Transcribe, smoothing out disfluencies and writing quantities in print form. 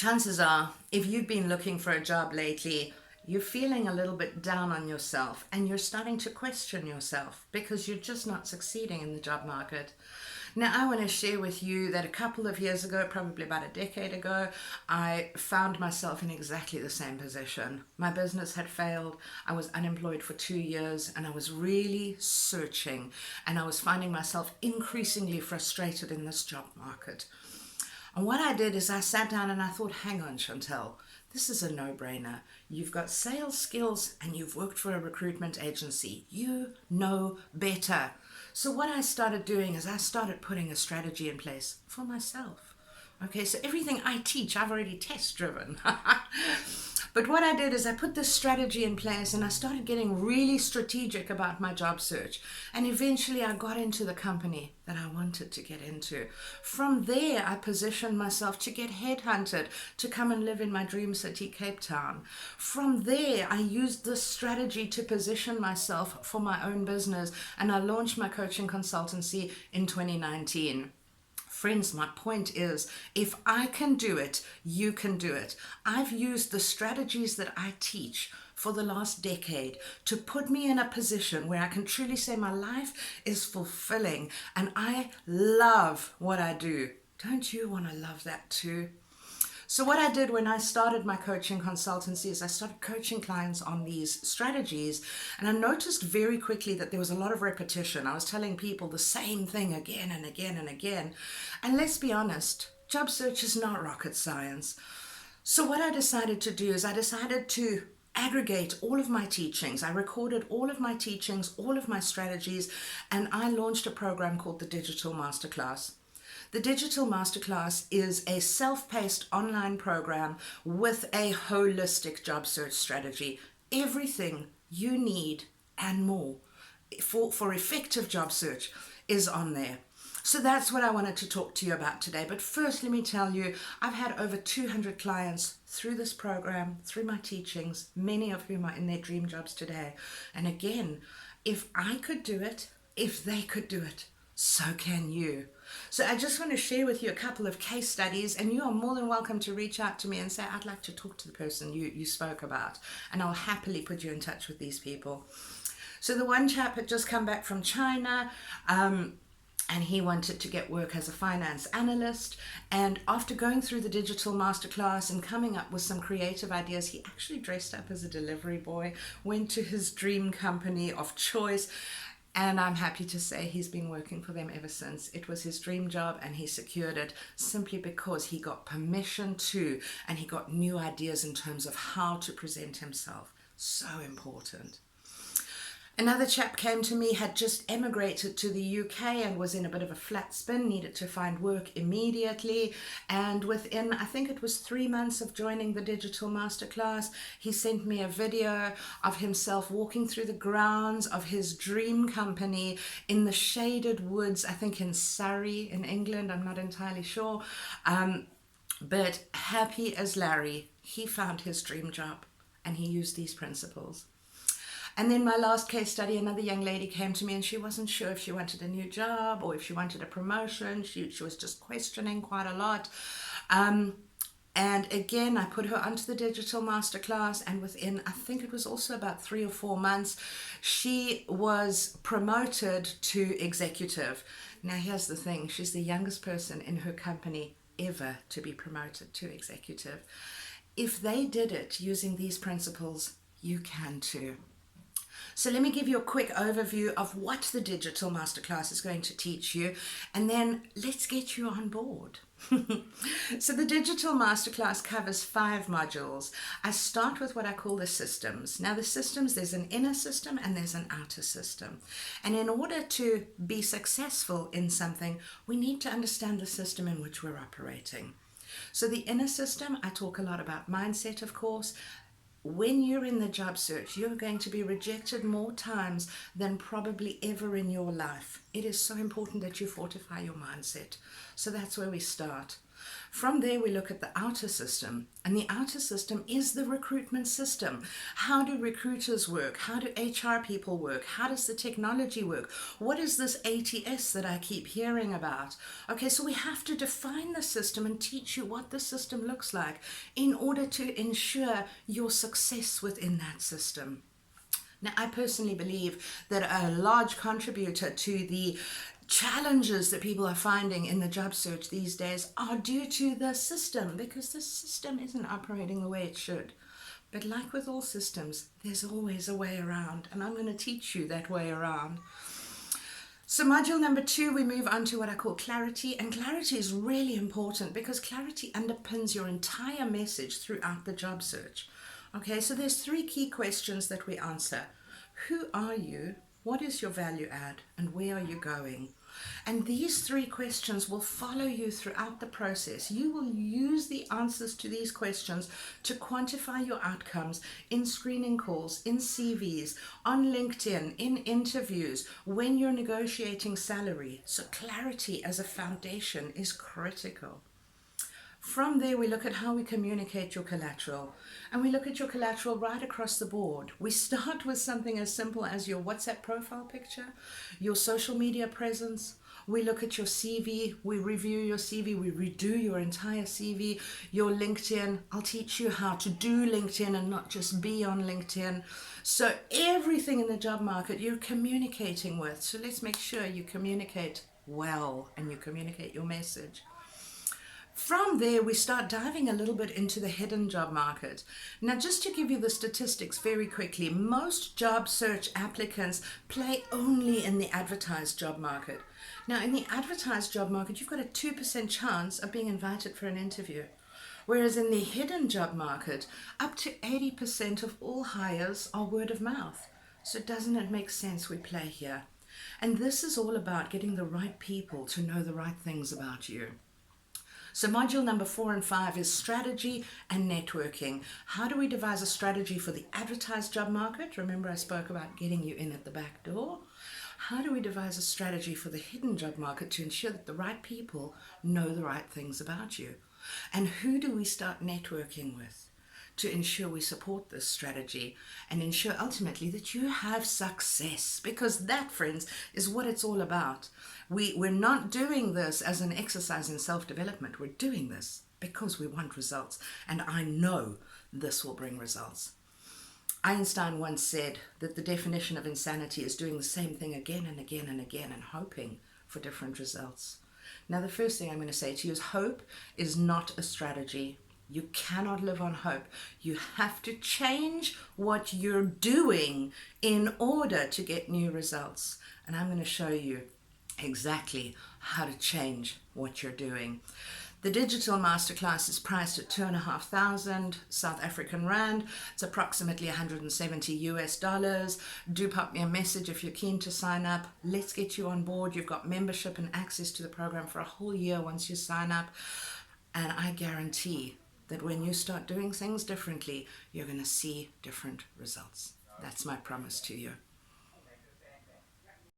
Chances are, if you've been looking for a job lately, you're feeling a little bit down on yourself and you're starting to question yourself because you're just not succeeding in the job market. Now, I want to share with you that a couple of years ago, probably about a decade ago, I found myself in exactly the same position. My business had failed. I was unemployed for 2 years and I was really searching, and I was finding myself increasingly frustrated in this job market. And what I did is I sat down and I thought, hang on, Chantel, this is a no-brainer. You've got sales skills and you've worked for a recruitment agency. You know better. So what I started doing is I started putting a strategy in place for myself. Okay, so everything I teach, I've already test-driven. But what I did is I put this strategy in place and I started getting really strategic about my job search. And eventually I got into the company that I wanted to get into. From there, I positioned myself to get headhunted to come and live in my dream city, Cape Town. From there, I used this strategy to position myself for my own business, and I launched my coaching consultancy in 2019. Friends, my point is, if I can do it, you can do it. I've used the strategies that I teach for the last decade to put me in a position where I can truly say my life is fulfilling and I love what I do. Don't you want to love that too? So what I did when I started my coaching consultancy is I started coaching clients on these strategies, and I noticed very quickly that there was a lot of repetition. I was telling people the same thing again and again and again. And let's be honest, job search is not rocket science. So what I decided to do is I decided to aggregate all of my teachings. I recorded all of my teachings, all of my strategies, and I launched a program called the Digital Masterclass. The Digital Masterclass is a self-paced online program with a holistic job search strategy. Everything you need and more for effective job search is on there. So that's what I wanted to talk to you about today. But first, let me tell you, I've had over 200 clients through this program, through my teachings, many of whom are in their dream jobs today. And again, if I could do it, if they could do it, so can you. So I just want to share with you a couple of case studies, and you are more than welcome to reach out to me and say, I'd like to talk to the person you spoke about, and I'll happily put you in touch with these people. So the one chap had just come back from China, and he wanted to get work as a finance analyst. And after going through the digital masterclass and coming up with some creative ideas, he actually dressed up as a delivery boy, went to his dream company of choice. And I'm happy to say he's been working for them ever since. It was his dream job and he secured it simply because he got permission to, and he got new ideas in terms of how to present himself. So important. Another chap came to me, had just emigrated to the UK and was in a bit of a flat spin, needed to find work immediately. And within, I think it was 3 months of joining the Digital Masterclass, he sent me a video of himself walking through the grounds of his dream company in the shaded woods, I think in Surrey in England, I'm not entirely sure. But happy as Larry, he found his dream job and he used these principles. And then my last case study, another young lady came to me and she wasn't sure if she wanted a new job or if she wanted a promotion. She was just questioning quite a lot. And again, I put her onto the Digital Masterclass, and within, I think it was also about 3 or 4 months, she was promoted to executive. Now, here's the thing. She's the youngest person in her company ever to be promoted to executive. If they did it using these principles, you can too. So let me give you a quick overview of what the Digital Masterclass is going to teach you, and then let's get you on board. So the Digital Masterclass covers 5 modules. I start with what I call the systems. Now the systems, there's an inner system and there's an outer system. And in order to be successful in something, we need to understand the system in which we're operating. So the inner system, I talk a lot about mindset, of course. When you're in the job search, you're going to be rejected more times than probably ever in your life. It is so important that you fortify your mindset. So that's where we start. From there, we look at the outer system, and the outer system is the recruitment system. How do recruiters work? How do HR people work? How does the technology work? What is this ATS that I keep hearing about? Okay, so we have to define the system and teach you what the system looks like in order to ensure your success within that system. Now, I personally believe that a large contributor to the challenges that people are finding in the job search these days are due to the system, because the system isn't operating the way it should. But like with all systems, there's always a way around, and I'm going to teach you that way around. So module number 2, we move on to what I call clarity, and clarity is really important because clarity underpins your entire message throughout the job search. Okay, so there's 3 key questions that we answer. Who are you? What is your value add? And where are you going? And these 3 questions will follow you throughout the process. You will use the answers to these questions to quantify your outcomes in screening calls, in CVs, on LinkedIn, in interviews, when you're negotiating salary. So clarity as a foundation is critical. From there, we look at how we communicate your collateral, and we look at your collateral right across the board. We start with something as simple as your WhatsApp profile picture, your social media presence. We look at your CV, we review your CV, we redo your entire CV, your LinkedIn. I'll teach you how to do LinkedIn and not just be on LinkedIn. So everything in the job market you're communicating with. So let's make sure you communicate well and you communicate your message. From there, we start diving a little bit into the hidden job market. Now, just to give you the statistics very quickly, most job search applicants play only in the advertised job market. Now, in the advertised job market, you've got a 2% chance of being invited for an interview. Whereas in the hidden job market, up to 80% of all hires are word of mouth. So doesn't it make sense we play here? And this is all about getting the right people to know the right things about you. So module number 4 and 5 is strategy and networking. How do we devise a strategy for the advertised job market? Remember I spoke about getting you in at the back door. How do we devise a strategy for the hidden job market to ensure that the right people know the right things about you? And who do we start networking with to ensure we support this strategy and ensure ultimately that you have success? Because that, friends, is what it's all about. We're not doing this as an exercise in self-development. We're doing this because we want results. And I know this will bring results. Einstein once said that the definition of insanity is doing the same thing again and again and again and hoping for different results. Now, the first thing I'm going to say to you is hope is not a strategy. You cannot live on hope. You have to change what you're doing in order to get new results. And I'm going to show you exactly how to change what you're doing. The digital masterclass is priced at 2,500 South African Rand. It's approximately 170 US dollars. Do pop me a message if you're keen to sign up. Let's get you on board. You've got membership and access to the program for a whole year once you sign up. And I guarantee that when you start doing things differently, you're going to see different results. That's my promise to you.